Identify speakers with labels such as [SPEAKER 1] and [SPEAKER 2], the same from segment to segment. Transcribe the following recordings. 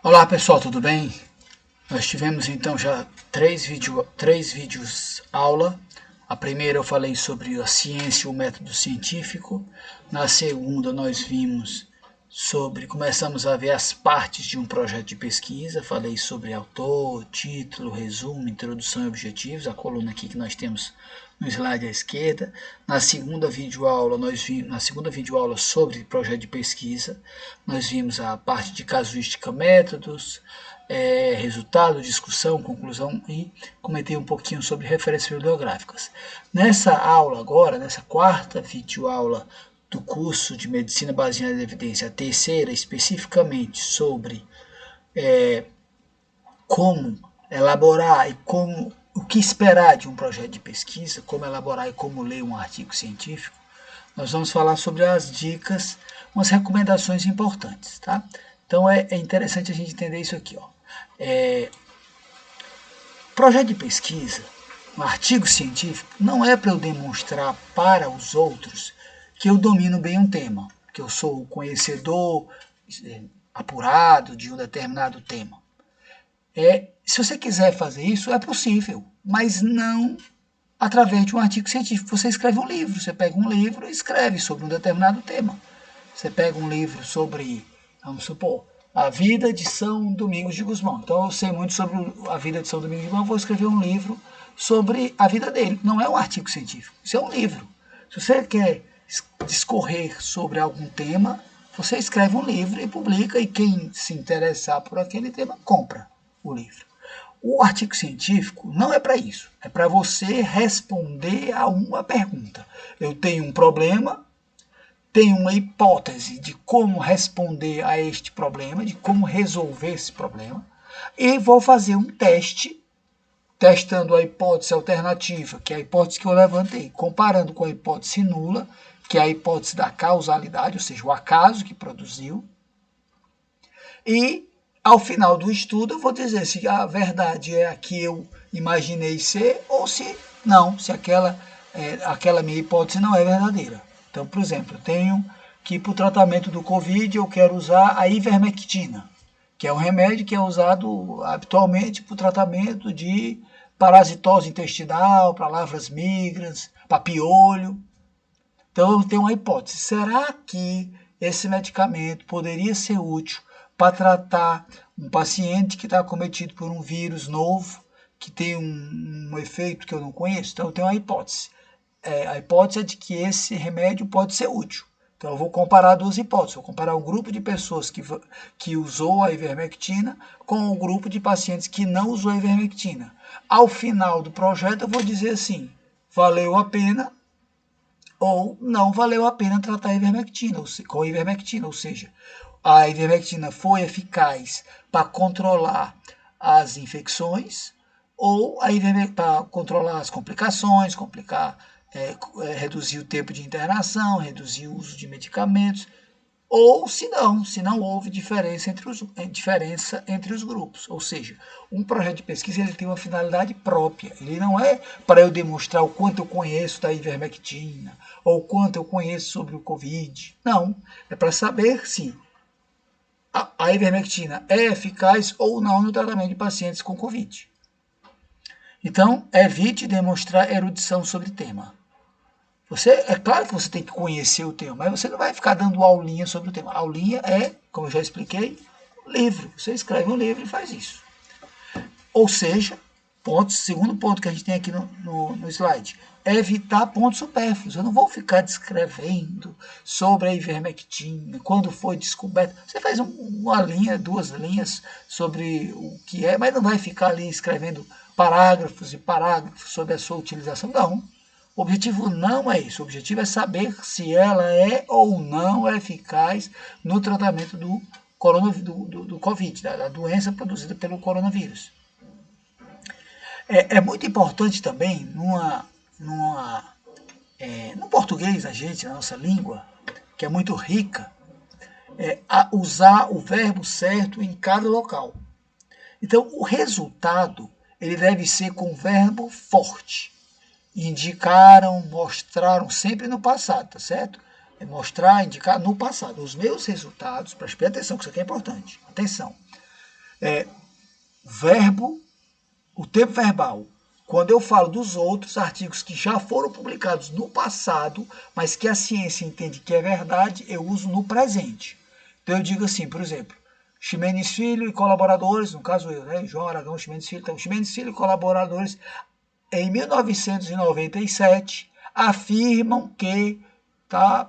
[SPEAKER 1] Olá pessoal, tudo bem? Nós tivemos então já três vídeos aula. A primeira eu falei sobre a ciência e o método científico. Na segunda nós começamos a ver as partes de um projeto de pesquisa. Falei sobre autor, título, resumo, introdução e objetivos, a coluna aqui que nós temos no slide à esquerda. Na segunda videoaula sobre projeto de pesquisa, nós vimos a parte de casuística, métodos, resultado, discussão, conclusão e comentei um pouquinho sobre referências bibliográficas. Nessa aula agora, nessa quarta videoaula do curso de Medicina Baseada em Evidência, a terceira especificamente sobre como elaborar e o que esperar de um projeto de pesquisa, como elaborar e como ler um artigo científico, nós vamos falar sobre as dicas, umas recomendações importantes, tá? Então é interessante a gente entender isso aqui, ó. Projeto de pesquisa, um artigo científico, não é para eu demonstrar para os outros que eu domino bem um tema, que eu sou conhecedor apurado de um determinado tema. Se você quiser fazer isso, é possível, mas não através de um artigo científico. Você escreve um livro, você pega um livro e escreve sobre um determinado tema. Você pega um livro sobre, vamos supor, a vida de São Domingos de Gusmão. Então eu sei muito sobre a vida de São Domingos de Gusmão, vou escrever um livro sobre a vida dele. Não é um artigo científico, isso é um livro. Se você quer discorrer sobre algum tema, você escreve um livro e publica, e quem se interessar por aquele tema, compra o livro. O artigo científico não é para isso, é para você responder a uma pergunta. Eu tenho um problema, tenho uma hipótese de como responder a este problema, de como resolver esse problema, e vou fazer um teste, testando a hipótese alternativa, que é a hipótese que eu levantei, comparando com a hipótese nula, que é a hipótese da causalidade, ou seja, o acaso que produziu, e ao final do estudo eu vou dizer se a verdade é a que eu imaginei ser ou se não, se aquela minha hipótese não é verdadeira. Então, por exemplo, eu tenho que para o tratamento do Covid eu quero usar a ivermectina, que é um remédio que é usado habitualmente para o tratamento de parasitose intestinal, para lavras migras, para piolho. Então eu tenho uma hipótese. Será que esse medicamento poderia ser útil para tratar um paciente que está acometido por um vírus novo, que tem um efeito que eu não conheço? Então eu tenho uma hipótese. A hipótese é de que esse remédio pode ser útil. Então eu vou comparar duas hipóteses. Vou comparar um grupo de pessoas que usou a ivermectina com o grupo de pacientes que não usou a ivermectina. Ao final do projeto eu vou dizer assim, valeu a pena ou não valeu a pena tratar a ivermectina, com a ivermectina, ou seja, a ivermectina foi eficaz para controlar as infecções ou para controlar as complicações, reduzir o tempo de internação, reduzir o uso de medicamentos, ou se não houve diferença entre os grupos. Ou seja, um projeto de pesquisa ele tem uma finalidade própria. Ele não é para eu demonstrar o quanto eu conheço da ivermectina ou o quanto eu conheço sobre o Covid. Não, é para saber se a ivermectina é eficaz ou não no tratamento de pacientes com Covid. Então, evite demonstrar erudição sobre o tema. É claro que você tem que conhecer o tema, mas você não vai ficar dando aulinha sobre o tema. A aulinha é, como eu já expliquei, livro. Você escreve um livro e faz isso. Ou seja, segundo ponto que a gente tem aqui no slide, é evitar pontos supérfluos. Eu não vou ficar descrevendo sobre a ivermectina, quando foi descoberta. Você faz uma linha, 2 linhas sobre o que é, mas não vai ficar ali escrevendo parágrafos e parágrafos sobre a sua utilização. Não. O objetivo não é isso. O objetivo é saber se ela é ou não eficaz no tratamento do Covid, da doença produzida pelo coronavírus. É muito importante também, no português, na nossa língua, que é muito rica, usar o verbo certo em cada local. Então, o resultado ele deve ser com verbo forte. Indicaram, mostraram, sempre no passado, tá certo? Mostrar, indicar no passado. Os meus resultados, preste atenção, que isso aqui é importante. Atenção. Verbo, o tempo verbal. Quando eu falo dos outros artigos que já foram publicados no passado, mas que a ciência entende que é verdade, eu uso no presente. Então eu digo assim, por exemplo, Ximenes Filho e colaboradores, no caso eu, né, João Aragão Ximenes Filho, então Ximenes Filho e colaboradores, em 1997, afirmam que, tá,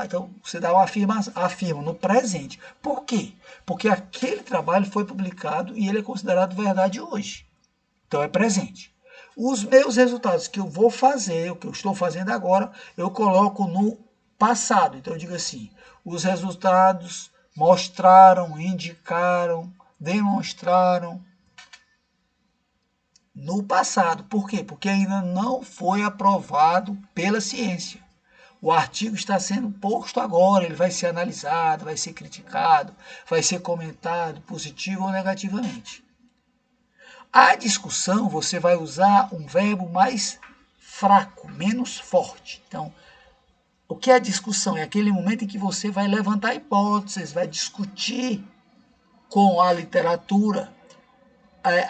[SPEAKER 1] então você dá uma afirmação, afirma no presente. Por quê? Porque aquele trabalho foi publicado e ele é considerado verdade hoje. Então é presente. Os meus resultados que eu vou fazer, o que eu estou fazendo agora, eu coloco no passado. Então eu digo assim, os resultados mostraram, indicaram, demonstraram no passado. Por quê? Porque ainda não foi aprovado pela ciência. O artigo está sendo posto agora, ele vai ser analisado, vai ser criticado, vai ser comentado, positivo ou negativamente. A discussão, você vai usar um verbo mais fraco, menos forte. Então, o que é discussão? É aquele momento em que você vai levantar hipóteses, vai discutir com a literatura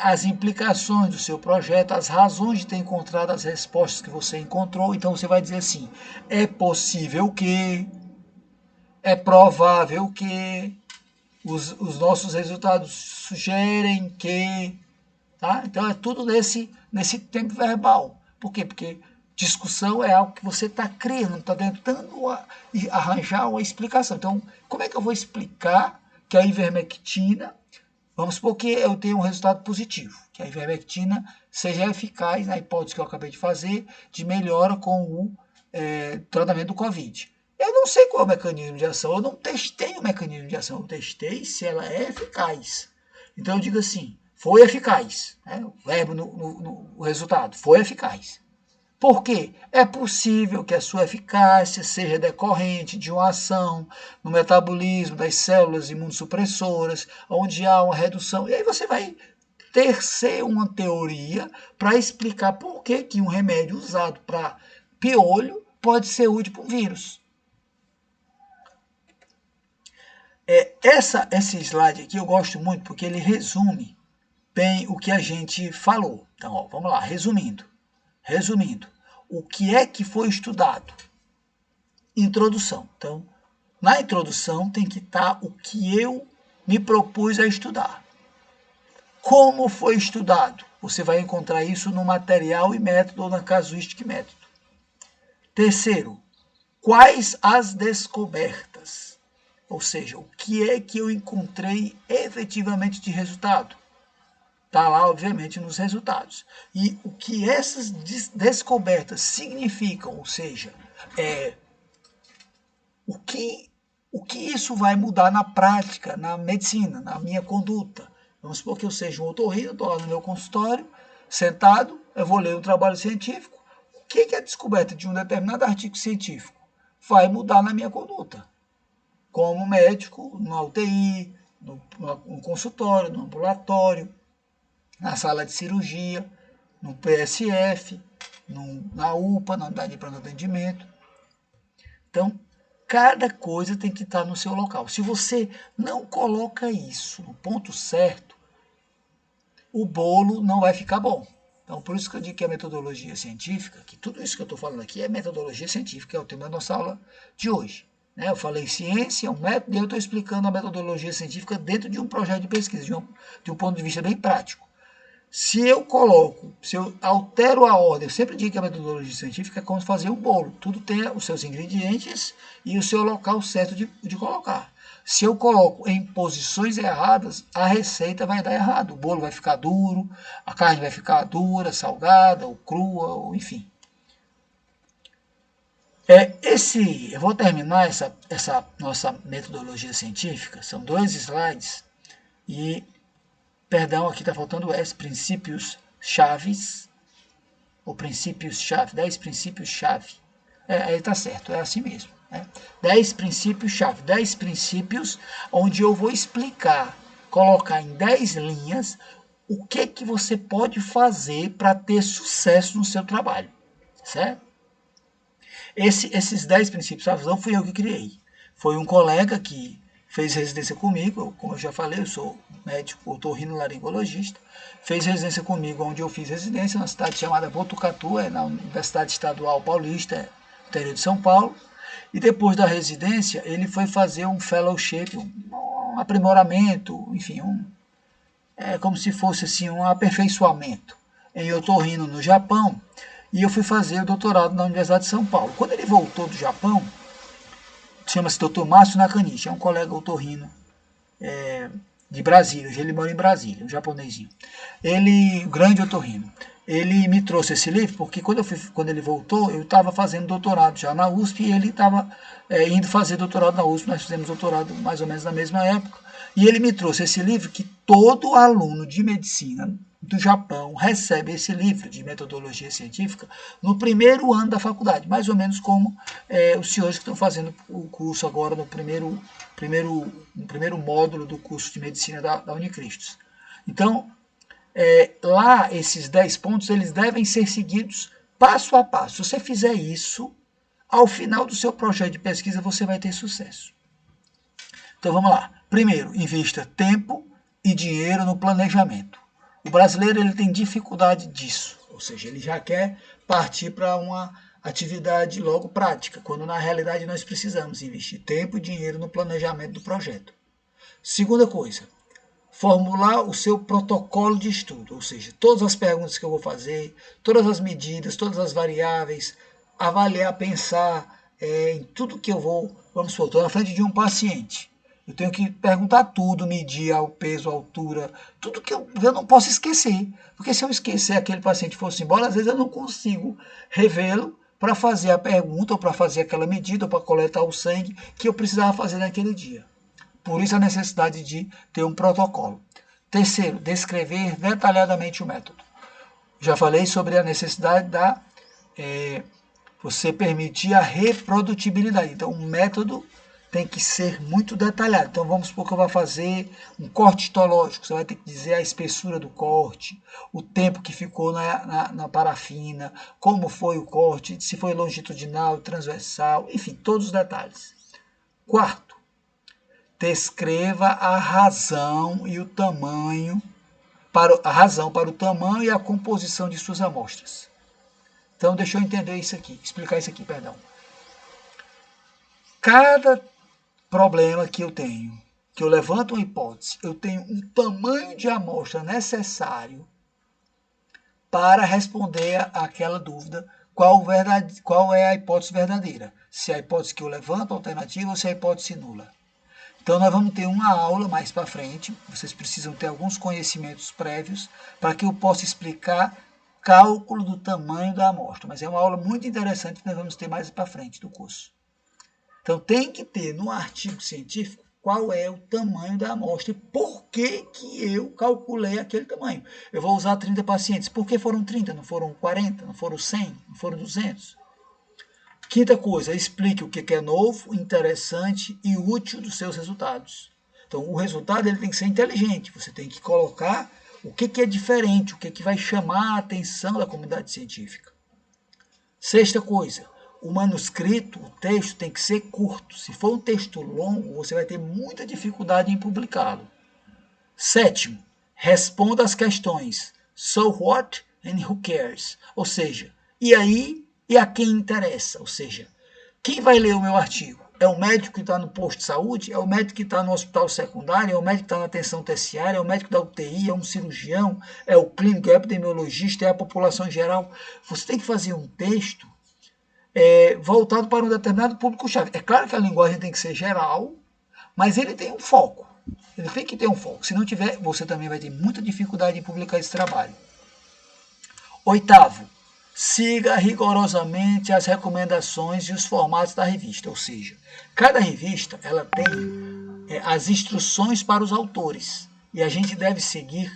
[SPEAKER 1] as implicações do seu projeto, as razões de ter encontrado as respostas que você encontrou. Então, você vai dizer assim, é possível que, é provável que, os nossos resultados sugerem que... Tá? Então é tudo nesse tempo verbal. Por quê? Porque discussão é algo que você está criando, está tentando arranjar uma explicação. Então, como é que eu vou explicar que a ivermectina, vamos supor que eu tenho um resultado positivo, que a ivermectina seja eficaz, na hipótese que eu acabei de fazer, de melhora com o tratamento do Covid. Eu não sei qual é o mecanismo de ação, eu não testei o mecanismo de ação, eu testei se ela é eficaz. Então eu digo assim, foi eficaz. Né? O verbo no resultado, foi eficaz. Por quê? É possível que a sua eficácia seja decorrente de uma ação no metabolismo das células imunossupressoras, onde há uma redução. E aí você vai tecer uma teoria para explicar por que um remédio usado para piolho pode ser útil para um vírus. Esse slide aqui eu gosto muito porque ele resume bem o que a gente falou. Então, ó, vamos lá, resumindo, o que é que foi estudado? Introdução. Então, na introdução tem que estar o que eu me propus a estudar. Como foi estudado? Você vai encontrar isso no material e método ou na casuística e método. Terceiro, quais as descobertas? Ou seja, o que é que eu encontrei efetivamente de resultado? Está lá, obviamente, nos resultados. E o que essas descobertas significam, ou seja, o que isso vai mudar na prática, na medicina, na minha conduta. Vamos supor que eu seja um otorrino, estou lá no meu consultório, sentado, eu vou ler um trabalho científico. O que é a descoberta de um determinado artigo científico vai mudar na minha conduta? Como médico, na UTI, no consultório, no ambulatório, na sala de cirurgia, no PSF, na UPA, na unidade de pronto atendimento. Então, cada coisa tem que estar no seu local. Se você não coloca isso no ponto certo, o bolo não vai ficar bom. Então, por isso que eu digo que a metodologia científica, que tudo isso que eu estou falando aqui é metodologia científica, é o tema da nossa aula de hoje. Eu falei ciência, um método, e eu estou explicando a metodologia científica dentro de um projeto de pesquisa, de um ponto de vista bem prático. Se eu altero a ordem, eu sempre digo que a metodologia científica é como fazer um bolo. Tudo tem os seus ingredientes e o seu local certo de colocar. Se eu coloco em posições erradas, a receita vai dar errado. O bolo vai ficar duro, a carne vai ficar dura, salgada, ou crua, ou enfim. Eu vou terminar essa nossa metodologia científica, são 2 slides, e, perdão, aqui está faltando S, princípios chaves, ou princípios-chave, 10 princípios-chave. Aí está certo, é assim mesmo. 10 princípios-chave, 10 princípios onde eu vou explicar, colocar em 10 linhas o que você pode fazer para ter sucesso no seu trabalho, certo? Esses 10 princípios-chave não fui eu que criei. Foi um colega que fez residência comigo, como eu já falei, eu sou médico otorrinolaringologista, fez residência comigo, onde eu fiz residência, na cidade chamada Botucatu, na Universidade Estadual Paulista, interior de São Paulo. E depois da residência, ele foi fazer um fellowship, um aprimoramento, enfim, como se fosse assim, um aperfeiçoamento em otorrino no Japão. E eu fui fazer o doutorado na Universidade de São Paulo. Quando ele voltou do Japão, chama-se Dr. Márcio Nakanishi, é um colega otorrino de Brasília, hoje ele mora em Brasília, um japonesinho. Ele, grande otorrino. Ele me trouxe esse livro porque quando ele voltou, eu estava fazendo doutorado já na USP e ele estava indo fazer doutorado na USP, nós fizemos doutorado mais ou menos na mesma época. E ele me trouxe esse livro que todo aluno de medicina do Japão recebe esse livro de metodologia científica no primeiro ano da faculdade, mais ou menos como os senhores que estão fazendo o curso agora no primeiro módulo do curso de medicina da Unicristos. Então, lá esses 10 pontos eles devem ser seguidos passo a passo. Se você fizer isso, ao final do seu projeto de pesquisa você vai ter sucesso. Então vamos lá. Primeiro, invista tempo e dinheiro no planejamento. O brasileiro ele tem dificuldade disso, ou seja, ele já quer partir para uma atividade logo prática, quando na realidade nós precisamos investir tempo e dinheiro no planejamento do projeto. Segunda coisa, formular o seu protocolo de estudo, ou seja, todas as perguntas que eu vou fazer, todas as medidas, todas as variáveis, avaliar, pensar em tudo que eu vou, vamos supor, estou na frente de um paciente. Eu tenho que perguntar tudo, medir o peso, a altura, tudo que eu não posso esquecer. Porque se eu esquecer aquele paciente fosse embora, às vezes eu não consigo revê-lo para fazer a pergunta, ou para fazer aquela medida, ou para coletar o sangue que eu precisava fazer naquele dia. Por isso a necessidade de ter um protocolo. Terceiro, descrever detalhadamente o método. Já falei sobre a necessidade da você permitir a reprodutibilidade. Então, o método tem que ser muito detalhado. Então vamos supor que eu vou fazer um corte histológico. Você vai ter que dizer a espessura do corte, o tempo que ficou na parafina, como foi o corte, se foi longitudinal, transversal, enfim, todos os detalhes. Quarto, descreva a razão e o tamanho, para o tamanho e a composição de suas amostras. Então deixa eu entender isso aqui, explicar isso aqui, perdão. Cada problema que eu tenho, que eu levanto uma hipótese, eu tenho um tamanho de amostra necessário para responder àquela dúvida, qual é a hipótese verdadeira, se é a hipótese que eu levanto, alternativa, ou se é a hipótese nula. Então nós vamos ter uma aula mais para frente, vocês precisam ter alguns conhecimentos prévios para que eu possa explicar cálculo do tamanho da amostra, mas é uma aula muito interessante que nós vamos ter mais para frente do curso. Então, tem que ter no artigo científico qual é o tamanho da amostra e por que eu calculei aquele tamanho. Eu vou usar 30 pacientes. Por que foram 30? Não foram 40? Não foram 100? Não foram 200? Quinta coisa, explique o que é novo, interessante e útil dos seus resultados. Então, o resultado ele tem que ser inteligente. Você tem que colocar o que é diferente, o que vai chamar a atenção da comunidade científica. Sexta coisa, o manuscrito, o texto tem que ser curto. Se for um texto longo, você vai ter muita dificuldade em publicá-lo. Sétimo, responda às questões so what and who cares? Ou seja, e aí e a quem interessa? Ou seja, quem vai ler o meu artigo? É o médico que está no posto de saúde? É o médico que está no hospital secundário? É o médico que está na atenção terciária? É o médico da UTI? É um cirurgião? É o clínico? É o epidemiologista? É a população em geral? Você tem que fazer um texto voltado para um determinado público-chave. É claro que a linguagem tem que ser geral, mas ele tem um foco. Ele tem que ter um foco. Se não tiver, você também vai ter muita dificuldade em publicar esse trabalho. Oitavo, siga rigorosamente as recomendações e os formatos da revista. Ou seja, cada revista ela tem as instruções para os autores. E a gente deve seguir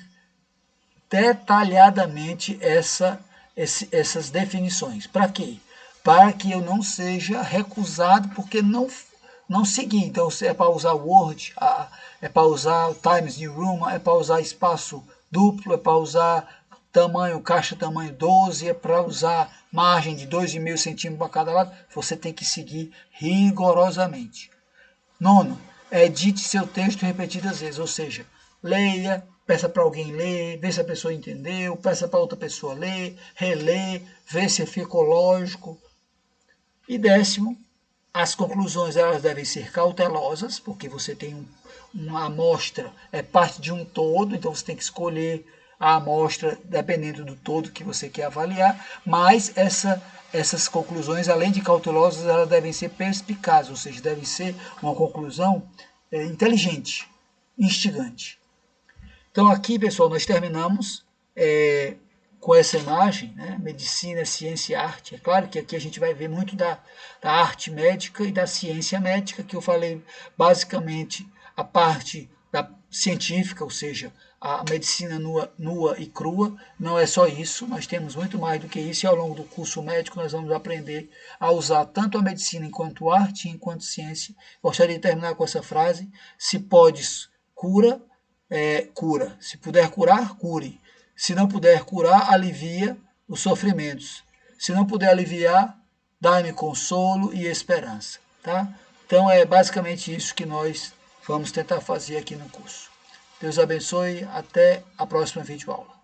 [SPEAKER 1] detalhadamente essas definições. Para quê? Para que eu não seja recusado porque não seguir. Então, é para usar Word, é para usar o Times New Roman, é para usar espaço duplo, é para usar caixa tamanho 12, é para usar margem de 2,5 centímetros para cada lado. Você tem que seguir rigorosamente. Nono, edite seu texto repetidas vezes, ou seja, leia, peça para alguém ler, vê se a pessoa entendeu, peça para outra pessoa ler, relê, vê se ficou lógico. E 10º, as conclusões elas devem ser cautelosas, porque você tem uma amostra, é parte de um todo, então você tem que escolher a amostra dependendo do todo que você quer avaliar, mas essas conclusões, além de cautelosas, elas devem ser perspicazes, ou seja, devem ser uma conclusão inteligente, instigante. Então aqui, pessoal, nós terminamos com essa imagem, né? Medicina, ciência e arte. É claro que aqui a gente vai ver muito da arte médica e da ciência médica, que eu falei basicamente a parte da científica, ou seja, a medicina nua e crua. Não é só isso, nós temos muito mais do que isso, e ao longo do curso médico nós vamos aprender a usar tanto a medicina enquanto arte, enquanto ciência. Gostaria de terminar com essa frase: se podes, cura, cura. Se puder curar, cure. Se não puder curar, alivia os sofrimentos. Se não puder aliviar, dá-me consolo e esperança. Tá? Então é basicamente isso que nós vamos tentar fazer aqui no curso. Deus abençoe, até a próxima videoaula.